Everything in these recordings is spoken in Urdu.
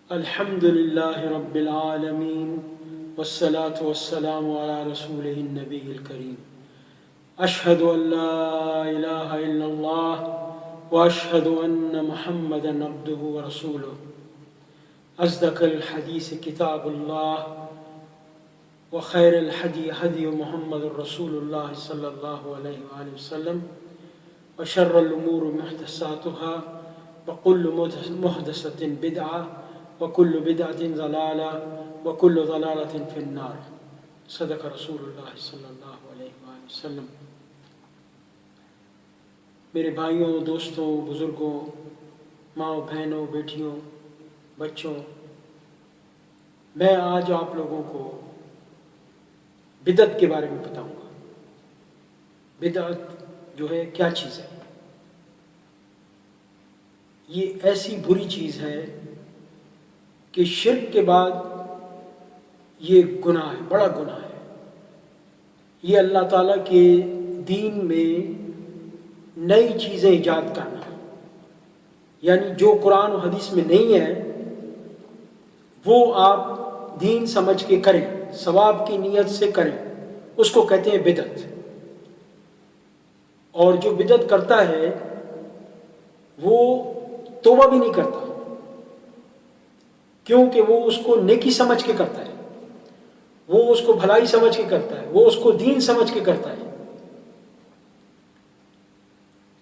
الحمد لله رب العالمين والصلاة والسلام على رسوله النبي الكريم أشهد أن لا إله إلا الله وأشهد أن محمدا عبده ورسوله أصدق الحديث كتاب الله وخير الهدي هدي محمد رسول الله صلى الله عليه وآله وسلم وشر الأمور محدثاتها وكل محدثة بدعة وكل بدعة ضلالة وكل ضلالة في النار صدق رسول اللہ صلی اللہ علیہ وآلہ وسلم۔ میرے بھائیوں، دوستوں، بزرگوں، ماں بہنوں، بیٹیوں، بچوں، میں آج آپ لوگوں کو بدعت کے بارے میں بتاؤں گا۔ بدعت جو ہے کیا چیز ہے؟ یہ ایسی بری چیز ہے کہ شرک کے بعد یہ گناہ ہے، بڑا گناہ ہے۔ یہ اللہ تعالیٰ کے دین میں نئی چیزیں ایجاد کرنا، یعنی جو قرآن و حدیث میں نہیں ہے وہ آپ دین سمجھ کے کریں، ثواب کی نیت سے کریں، اس کو کہتے ہیں بدعت۔ اور جو بدعت کرتا ہے وہ توبہ بھی نہیں کرتا، کیونکہ وہ اس کو نیکی سمجھ کے کرتا ہے، وہ اس کو بھلائی سمجھ کے کرتا ہے، وہ اس کو دین سمجھ کے کرتا ہے۔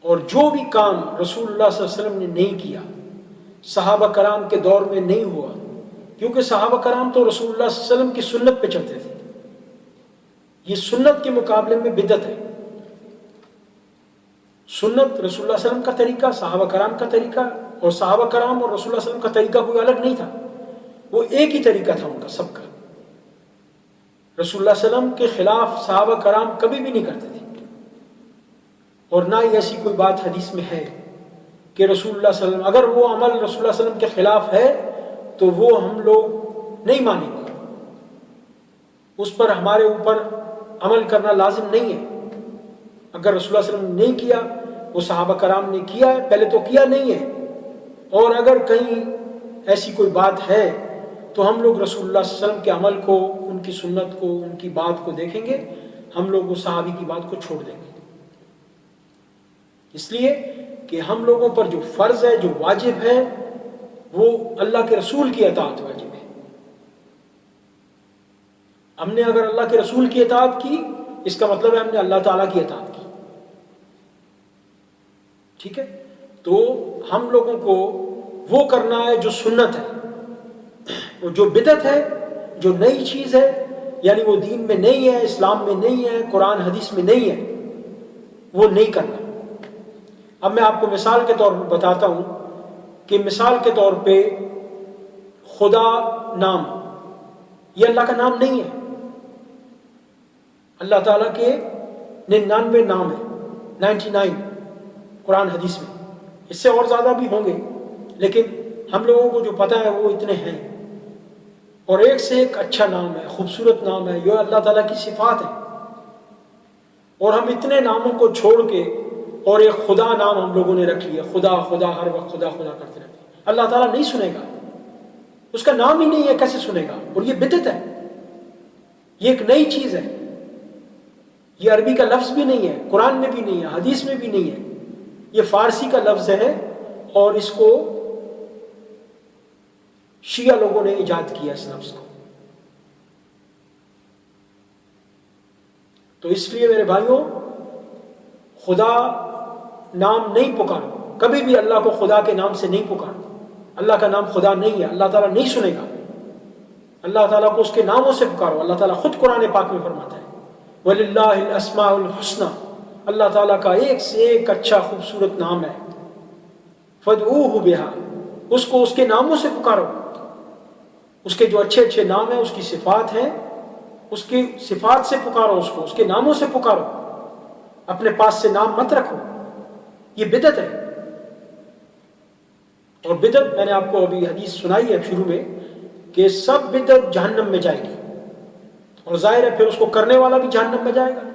اور جو بھی کام رسول اللہ صلی اللہ علیہ وسلم نے نہیں کیا، صحابہ کرام کے دور میں نہیں ہوا، کیونکہ صحابہ کرام تو رسول اللہ صلی اللہ علیہ وسلم کی سنت پہ چلتے تھے۔ یہ سنت کے مقابلے میں بدعت ہے۔ سنت رسول اللہ صلی اللہ علیہ وسلم کا طریقہ، صحابہ کرام کا طریقہ، اور صحابہ کرام اور رسول اللہ صلی اللہ علیہ وسلم کا طریقہ کوئی الگ نہیں تھا، وہ ایک ہی طریقہ تھا ان کا سب کا۔ رسول اللہ صلی اللہ علیہ وسلم کے خلاف صحابہ کرام کبھی بھی نہیں کرتے تھے، اور نہ ہی ایسی کوئی بات حدیث میں ہے کہ رسول اللہ صلی اللہ علیہ وسلم، اگر وہ عمل رسول اللہ صلی اللہ علیہ وسلم کے خلاف ہے تو وہ ہم لوگ نہیں مانیں گے، اس پر ہمارے اوپر عمل کرنا لازم نہیں ہے۔ اگر رسول اللہ صلی اللہ علیہ وسلم نے نہیں کیا، وہ صحابہ کرام نے کیا ہے، پہلے تو کیا نہیں ہے، اور اگر کہیں ایسی کوئی بات ہے تو ہم لوگ رسول اللہ صلی اللہ علیہ وسلم کے عمل کو، ان کی سنت کو، ان کی بات کو دیکھیں گے، ہم لوگ وہ صحابی کی بات کو چھوڑ دیں گے۔ اس لیے کہ ہم لوگوں پر جو فرض ہے، جو واجب ہے، وہ اللہ کے رسول کی اطاعت واجب ہے۔ ہم نے اگر اللہ کے رسول کی اطاعت کی، اس کا مطلب ہے ہم نے اللہ تعالیٰ کی اطاعت کی، ٹھیک ہے؟ تو ہم لوگوں کو وہ کرنا ہے جو سنت ہے، وہ جو بدعت ہے، جو نئی چیز ہے، یعنی وہ دین میں نہیں ہے، اسلام میں نہیں ہے، قرآن حدیث میں نہیں ہے، وہ نہیں کرنا۔ اب میں آپ کو مثال کے طور پر بتاتا ہوں کہ مثال کے طور پہ خدا نام، یہ اللہ کا نام نہیں ہے۔ اللہ تعالیٰ کے 99 نام ہیں، 99 قرآن حدیث میں، اس سے اور زیادہ بھی ہوں گے، لیکن ہم لوگوں کو جو پتہ ہے وہ اتنے ہیں، اور ایک سے ایک اچھا نام ہے، خوبصورت نام ہے، یہ اللہ تعالیٰ کی صفات ہے۔ اور ہم اتنے ناموں کو چھوڑ کے اور ایک خدا نام ہم لوگوں نے رکھ لیا، خدا خدا، ہر وقت خدا خدا کرتے رہتے ہیں۔ اللہ تعالیٰ نہیں سنے گا، اس کا نام ہی نہیں ہے، کیسے سنے گا؟ اور یہ بدعت ہے، یہ ایک نئی چیز ہے، یہ عربی کا لفظ بھی نہیں ہے، قرآن میں بھی نہیں ہے، حدیث میں بھی نہیں ہے، یہ فارسی کا لفظ ہے، اور اس کو شیعہ لوگوں نے ایجاد کیا اس لفظ کو۔ تو اس لیے میرے بھائیوں، خدا نام نہیں پکارو، کبھی بھی اللہ کو خدا کے نام سے نہیں پکارو۔ اللہ کا نام خدا نہیں ہے، اللہ تعالیٰ نہیں سنے گا۔ اللہ تعالیٰ کو اس کے ناموں سے پکارو۔ اللہ تعالیٰ خود قرآن پاک میں فرماتا ہے وَلِلَّهِ الْأَسْمَاءُ الْحُسْنَى، اللہ تعالیٰ کا ایک سے ایک اچھا خوبصورت نام ہے، فَادْعُوهُ بِهَا، اس کو اس کے ناموں سے پکارو۔ اس کے جو اچھے اچھے نام ہیں، اس کی صفات ہیں، اس کی صفات سے پکارو، اس کو اس کے ناموں سے پکارو، اپنے پاس سے نام مت رکھو۔ یہ بدعت ہے، اور بدعت میں نے آپ کو ابھی حدیث سنائی ہے شروع میں کہ سب بدعت جہنم میں جائے گی، اور ظاہر ہے پھر اس کو کرنے والا بھی جہنم میں جائے گا،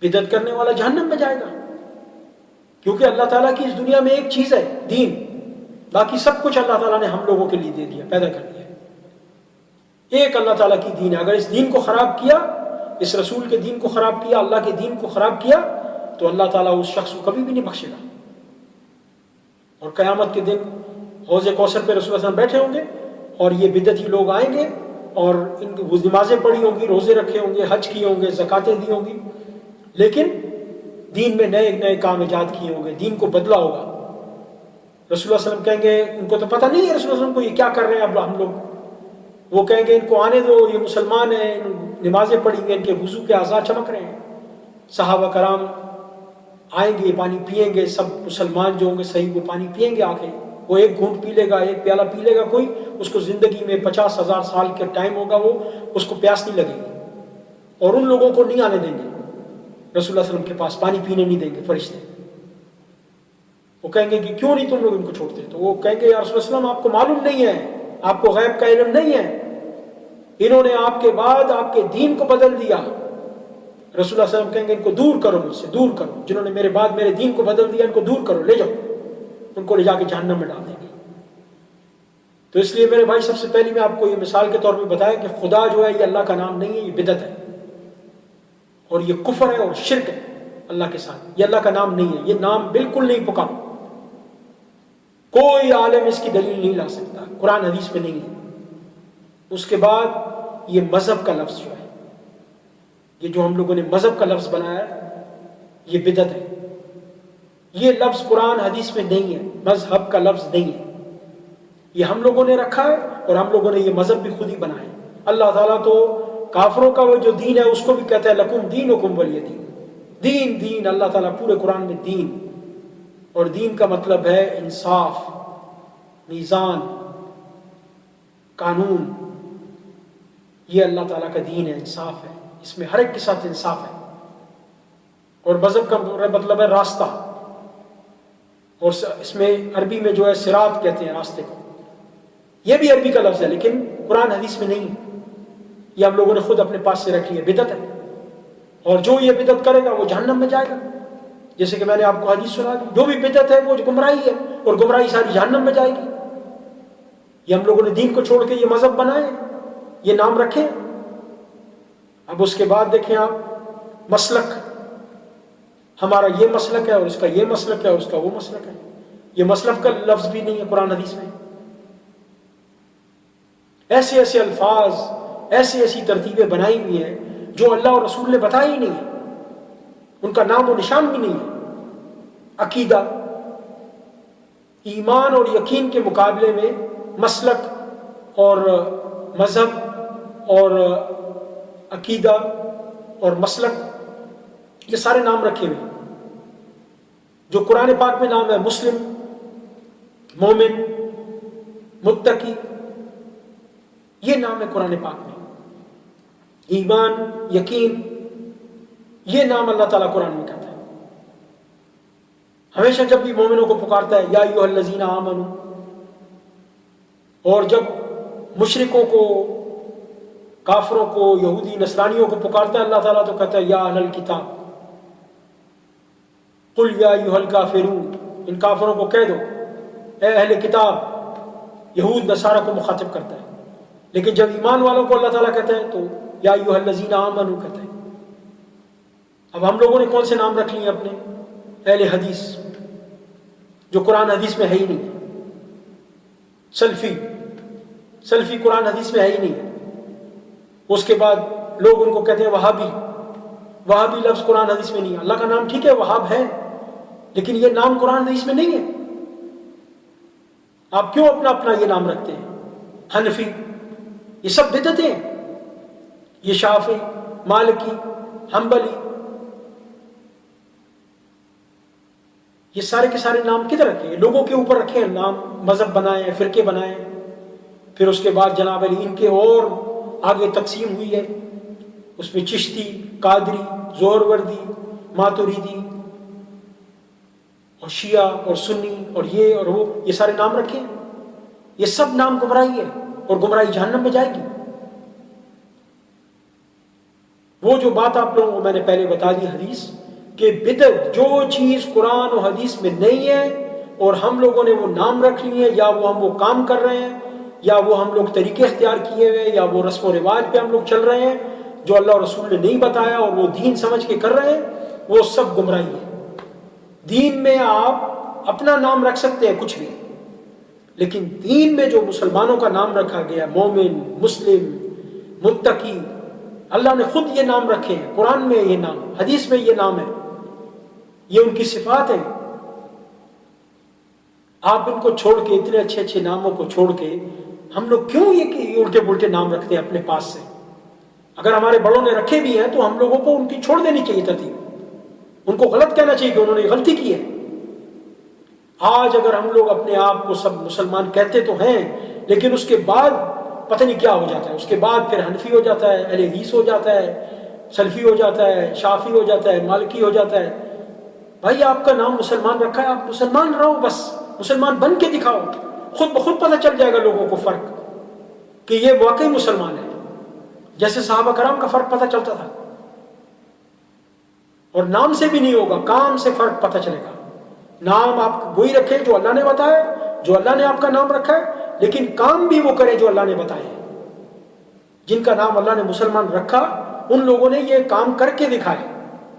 بدعت کرنے والا جہنم میں جائے گا، کیونکہ اللہ تعالیٰ کی اس دنیا میں ایک چیز ہے، دین، باقی سب کچھ اللہ تعالیٰ نے ہم لوگوں کے لیے دے دیا، پیدا کر دیا۔ ایک اللہ تعالیٰ کی دین ہے، اگر اس دین کو خراب کیا، اس رسول کے دین کو خراب کیا، اللہ کے دین کو خراب کیا، تو اللہ تعالیٰ اس شخص کو کبھی بھی نہیں بخشے گا۔ اور قیامت کے دن حوض کوثر پہ رسول اللہ صلی اللہ علیہ وسلم بیٹھے ہوں گے، اور یہ بدعتی لوگ آئیں گے اور ان کی نمازیں پڑھی ہوں گی، روزے رکھے ہوں گے، حج کیے ہوں گے، زکاتیں دی ہوں گی، لیکن دین میں نئے نئے کام ایجاد کیے ہوں گے، دین کو بدلا ہوگا۔ رسول اللہ صلی اللہ علیہ وسلم کہیں گے ان کو تو پتہ نہیں ہے رسول اللہ صلی اللہ علیہ وسلم کو یہ کیا کر رہے ہیں اب ہم لوگ، وہ کہیں گے ان کو آنے دو، یہ مسلمان ہیں، نمازیں پڑھیں گے، ان کے وضو کے اعضاء چمک رہے ہیں۔ صحابہ کرام آئیں گے، پانی پئیں گے، سب مسلمان جو ہوں گے صحیح وہ پانی پئیں گے آ کے، وہ ایک گھونٹ پی لے گا، ایک پیالہ پی لے گا کوئی، اس کو زندگی میں 50,000 سال کے ٹائم ہوگا، وہ اس کو پیاس نہیں لگے گی، اور ان لوگوں کو نہیں آنے دیں گے رسول اللہ صلی اللہ علیہ وسلم کے پاس، پانی پینے نہیں دیں گے فرشتے۔ وہ کہیں گے کہ کیوں نہیں تم لوگ ان کو چھوڑتے؟ تو وہ کہیں گے یا رسول اللہ صلی اللہ علیہ وسلم آپ کو معلوم نہیں ہے، آپ کو غیب کا علم نہیں ہے، انہوں نے آپ کے بعد آپ کے دین کو بدل دیا۔ رسول اللہ صلی اللہ علیہ وسلم کہیں گے ان کو دور کرو مجھ سے، دور کرو، جنہوں نے میرے بعد میرے دین کو بدل دیا ان کو دور کرو، لے جاؤ، ان کو لے جا کے جہنم میں ڈال دیں گے۔ تو اس لیے میرے بھائی سب سے پہلی میں آپ کو یہ مثال کے طور پہ بتایا کہ خدا جو ہے یہ اللہ کا نام نہیں ہے، یہ بدعت ہے، اور یہ کفر ہے اور شرک ہے اللہ کے ساتھ، یہ اللہ کا نام نہیں ہے، یہ نام بالکل نہیں پکارو، کوئی عالم اس کی دلیل نہیں لا سکتا، قرآن حدیث میں نہیں ہے۔ اس کے بعد یہ مذہب کا لفظ جو ہے، یہ جو ہم لوگوں نے مذہب کا لفظ بنایا ہے یہ بدعت ہے، یہ لفظ قرآن حدیث میں نہیں ہے، مذہب کا لفظ نہیں ہے، یہ ہم لوگوں نے رکھا ہے، اور ہم لوگوں نے یہ مذہب بھی خود ہی بنایا ہے۔ اللہ تعالیٰ تو کافروں کا وہ جو دین ہے اس کو بھی کہتا ہے لکم دینکم ولی دین، دین دین، اللہ تعالیٰ پورے قرآن میں دین، اور دین کا مطلب ہے انصاف، میزان، قانون، یہ اللہ تعالیٰ کا دین ہے، انصاف ہے، اس میں ہر ایک کے ساتھ انصاف ہے۔ اور مذہب کا مطلب ہے راستہ، اور اس میں عربی میں جو ہے صراط کہتے ہیں راستے کو، یہ بھی عربی کا لفظ ہے لیکن قرآن حدیث میں نہیں ہے، یہ ہم لوگوں نے خود اپنے پاس سے رکھ لیا، بدعت ہے، اور جو یہ بدعت کرے گا وہ جہنم میں جائے گا، جیسے کہ میں نے آپ کو حدیث سنا دی، جو بھی بدعت ہے وہ گمراہی ہے، اور گمراہی ساری جہنم میں جائے گی۔ یہ ہم لوگوں نے دین کو چھوڑ کے یہ مذہب بنائے، یہ نام رکھے۔ اب اس کے بعد دیکھیں آپ مسلک، ہمارا یہ مسلک ہے اور اس کا یہ مسلک ہے اور اس کا وہ مسلک ہے، یہ مسلک کا لفظ بھی نہیں ہے قرآن حدیث میں۔ ایسے ایسے الفاظ، ایسی ایسی ترتیبیں بنائی ہوئی ہیں جو اللہ اور رسول نے بتائی ہی نہیں ہے، ان کا نام و نشان بھی نہیں ہے۔ عقیدہ، ایمان اور یقین کے مقابلے میں مسلک اور مذہب اور عقیدہ اور مسلک، یہ سارے نام رکھے ہوئے ہیں۔ جو قرآن پاک میں نام ہے مسلم، مومن، متقی، یہ نام ہے قرآن پاک میں۔ ایمان، یقین، یہ نام اللہ تعالیٰ قرآن میں کہتا ہے۔ ہمیشہ جب بھی مومنوں کو پکارتا ہے یا ایھا الذین آمنوا، اور جب مشرکوں کو، کافروں کو، یہودی نصرانیوں کو پکارتا ہے اللہ تعالیٰ تو کہتا ہے یا اہل الکتاب قل یا ایھا الکافرون، ان کافروں کو کہہ دو اے اہل کتاب، یہود نصارہ کو مخاطب کرتا ہے۔ لیکن جب ایمان والوں کو اللہ تعالیٰ کہتا ہے تو یا ایھا الذین آمنوا کہتا ہے۔ اب ہم لوگوں نے کون سے نام رکھ لیے اپنے؟ اہل حدیث، جو قرآن حدیث میں ہے ہی نہیں ہے۔ سلفی، سلفی قرآن حدیث میں ہے ہی نہیں ہے۔ اس کے بعد لوگ ان کو کہتے ہیں وہابی، وہابی لفظ قرآن حدیث میں نہیں ہے۔ اللہ کا نام ٹھیک ہے وہاب ہے، لیکن یہ نام قرآن حدیث میں نہیں ہے۔ آپ کیوں اپنا اپنا یہ نام رکھتے ہیں؟ حنفی، یہ سب بدعتیں ہیں۔ یہ شافعی، مالکی، حنبلی، یہ سارے کے سارے نام کدھر رکھے ہیں؟ لوگوں کے اوپر رکھے ہیں نام، مذہب بنائے ہیں، فرقے بنائے ہیں۔ پھر اس کے بعد جناب علی ان کے اور آگے تقسیم ہوئی ہے، اس میں چشتی، قادری، زہروردی، ماتوریدی اور شیعہ اور سنی اور یہ اور وہ، یہ سارے نام رکھے ہیں۔ یہ سب نام گمراہی ہے، اور گمراہی جہنم میں جائے گی۔ وہ جو بات آپ لوگوں کو میں نے پہلے بتا دی حدیث کہ بدعت، جو چیز قرآن و حدیث میں نہیں ہے اور ہم لوگوں نے وہ نام رکھ لیے، یا وہ ہم وہ کام کر رہے ہیں، یا وہ ہم لوگ طریقے اختیار کیے ہوئے، یا وہ رسم و رواج پہ ہم لوگ چل رہے ہیں جو اللہ اور رسول نے نہیں بتایا اور وہ دین سمجھ کے کر رہے ہیں، وہ سب گمراہی ہے۔ دین میں آپ اپنا نام رکھ سکتے ہیں کچھ بھی، لیکن دین میں جو مسلمانوں کا نام رکھا گیا، مومن، مسلم، متقی، اللہ نے خود یہ نام رکھے ہیں، قرآن میں یہ نام، حدیث میں یہ نام ہے، یہ ان کی صفات ہیں۔ آپ ان کو چھوڑ کے، اتنے اچھے اچھے ناموں کو چھوڑ کے ہم لوگ کیوں یہ الٹے پلٹے نام رکھتے ہیں اپنے پاس سے؟ اگر ہمارے بڑوں نے رکھے بھی ہیں تو ہم لوگوں کو ان کی چھوڑ دینی چاہیے ترتیب، ان کو غلط کہنا چاہیے کہ انہوں نے غلطی کی ہے۔ آج اگر ہم لوگ اپنے آپ کو سب مسلمان کہتے تو ہیں، لیکن اس کے بعد پتہ نہیں کیا ہو جاتا ہے، اس کے بعد پھر حنفی ہو جاتا ہے، اہل حدیث ہو جاتا ہے، سلفی ہو جاتا ہے، شافعی ہو جاتا ہے، مالکی ہو جاتا ہے۔ بھائی آپ کا نام مسلمان رکھا ہے، آپ مسلمان رہو، بس مسلمان بن کے دکھاؤ، خود بخود پتہ چل جائے گا لوگوں کو فرق کہ یہ واقعی مسلمان ہے، جیسے صحابہ کرام کا فرق پتہ چلتا تھا۔ اور نام سے بھی نہیں ہوگا، کام سے فرق پتہ چلے گا۔ نام آپ وہی رکھیں جو اللہ نے بتایا، جو اللہ نے آپ کا نام رکھا ہے، لیکن کام بھی وہ کریں جو اللہ نے بتائے۔ جن کا نام اللہ نے مسلمان رکھا، ان لوگوں نے یہ کام کر کے دکھائے،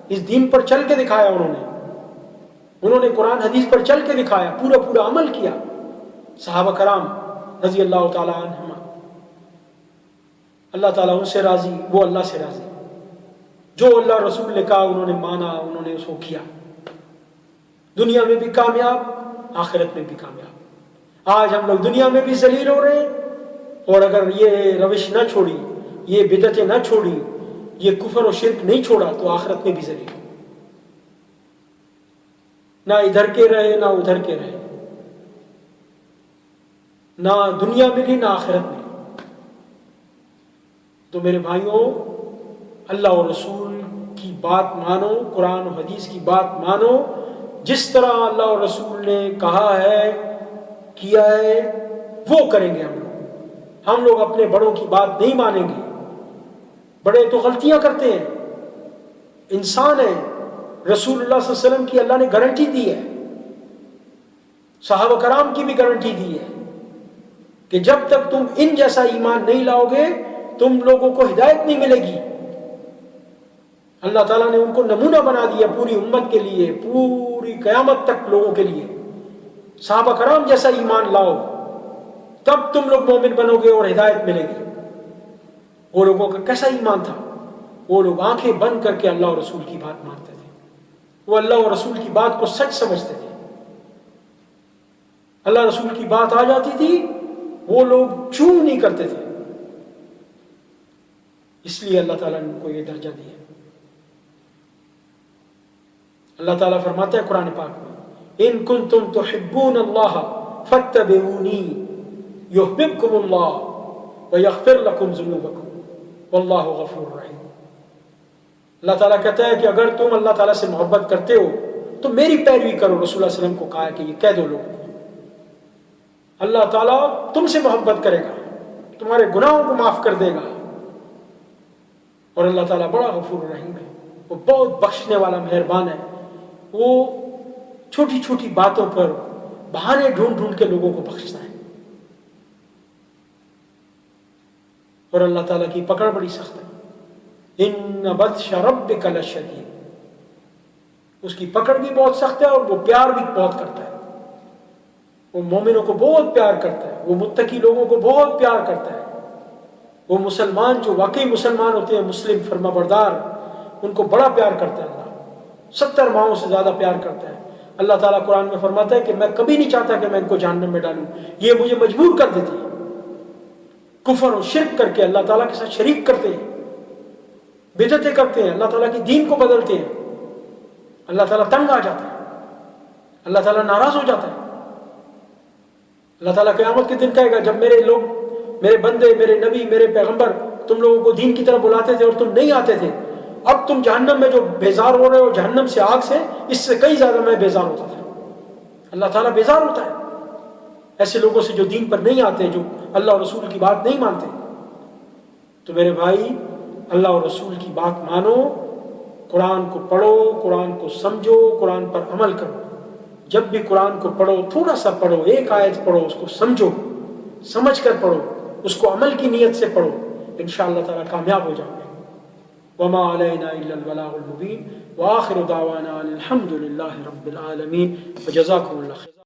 اس دین پر چل کے دکھایا، انہوں نے قرآن حدیث پر چل کے دکھایا، پورا پورا عمل کیا۔ صحابہ کرام رضی اللہ تعالی عنہم، اللہ تعالیٰ ان سے راضی، وہ اللہ سے راضی۔ جو اللہ رسول نے کہا انہوں نے مانا، انہوں نے اس کو کیا، دنیا میں بھی کامیاب، آخرت میں بھی کامیاب۔ آج ہم لوگ دنیا میں بھی ذلیل ہو رہے ہیں، اور اگر یہ روش نہ چھوڑی، یہ بدعتیں نہ چھوڑی، یہ کفر و شرک نہیں چھوڑا، تو آخرت میں بھی ذلیل، نہ ادھر کے رہے نہ ادھر کے رہے، نہ دنیا ملی نہ آخرت ملی۔ تو میرے بھائیوں، اللہ اور رسول کی بات مانو، قرآن و حدیث کی بات مانو، جس طرح اللہ اور رسول نے کہا ہے، کیا ہے، وہ کریں گے ہم لوگ اپنے بڑوں کی بات نہیں مانیں گے۔ بڑے تو غلطیاں کرتے ہیں، انسان ہے، رسول اللہ صلی اللہ علیہ وسلم کی اللہ نے گارنٹی دی ہے، صحابہ کرام کی بھی گارنٹی دی ہے کہ جب تک تم ان جیسا ایمان نہیں لاؤ گے تم لوگوں کو ہدایت نہیں ملے گی۔ اللہ تعالیٰ نے ان کو نمونہ بنا دیا پوری امت کے لیے، پوری قیامت تک لوگوں کے لیے۔ صحابہ کرام جیسا ایمان لاؤ، تب تم لوگ مومن بنو گے اور ہدایت ملے گی۔ وہ لوگوں کا کیسا ایمان تھا؟ وہ لوگ آنکھیں بند کر کے اللہ اور رسول کی بات مانتے تھے، وہ اللہ اور رسول کی بات کو سچ سمجھتے تھے۔ اللہ رسول کی بات آ جاتی تھی، وہ لوگ چوں نہیں کرتے تھے، اس لیے اللہ تعالیٰ نے ان کو یہ درجہ دیا۔ اللہ تعالیٰ فرماتا ہے قرآن پاک میں، ان کنتم تحبون اللہ فاتبعونی یحببکم اللہ ویغفر لکم ذنوبکم واللہ غفور رحیم۔ اللہ تعالیٰ کہتا ہے کہ اگر تم اللہ تعالیٰ سے محبت کرتے ہو تو میری پیروی کرو۔ رسول اللہ علیہ وسلم کو کہا کہ یہ کہہ دو لوگوں کو، اللہ تعالیٰ تم سے محبت کرے گا، تمہارے گناہوں کو معاف کر دے گا، اور اللہ تعالیٰ بڑا غفور رحیم ہے، وہ بہت بخشنے والا مہربان ہے۔ وہ چھوٹی چھوٹی باتوں پر بہانے ڈھونڈ ڈھونڈ کے لوگوں کو بخشتا ہے، اور اللہ تعالیٰ کی پکڑ بڑی سخت ہے۔ ان بطش ربک لشدید، اس کی پکڑ بھی بہت سخت ہے اور وہ پیار بھی بہت کرتا ہے، وہ مومنوں کو بہت پیار کرتا ہے، وہ متقی لوگوں کو بہت پیار کرتا ہے، وہ مسلمان جو واقعی مسلمان ہوتے ہیں، مسلم فرما بردار، ان کو بڑا پیار کرتا ہے اللہ، 70 ماؤں سے زیادہ پیار کرتا ہے۔ اللہ تعالیٰ قرآن میں فرماتا ہے کہ میں کبھی نہیں چاہتا کہ میں ان کو جہنم میں ڈالوں، یہ مجھے مجبور کر دیتے ہیں، کفر و شرک کر کے اللہ تعالیٰ کے ساتھ شریک کرتے ہیں، بدعتیں کرتے ہیں، اللہ تعالیٰ کی دین کو بدلتے ہیں، اللہ تعالیٰ تنگ آ جاتا ہے، اللہ تعالیٰ ناراض ہو جاتا ہے۔ اللہ تعالیٰ قیامت کے دن کہے گا، جب میرے لوگ، میرے بندے، میرے نبی، میرے پیغمبر تم لوگوں کو دین کی طرف بلاتے تھے اور تم نہیں آتے تھے، اب تم جہنم میں جو بیزار ہو رہے ہو، جہنم سے، آگ سے، اس سے کئی زیادہ میں بیزار ہوتا تھا۔ اللہ تعالیٰ بیزار ہوتا ہے ایسے لوگوں سے جو دین پر نہیں آتے، جو اللہ اور رسول کی بات نہیں مانتے۔ تو میرے بھائی، اللہ اور رسول کی بات مانو، قرآن کو پڑھو، قرآن کو سمجھو، قرآن پر عمل کرو۔ جب بھی قرآن کو پڑھو تھوڑا سا پڑھو، ایک آیت پڑھو، اس کو سمجھو، سمجھ کر پڑھو، اس کو عمل کی نیت سے پڑھو، انشاءاللہ تعالیٰ کامیاب ہو جاؤ گے۔ وما علینا الا البلاغ المبین، وآخر دعوانا ان الحمد للہ رب العالمین، وجزاکم اللہ خیر۔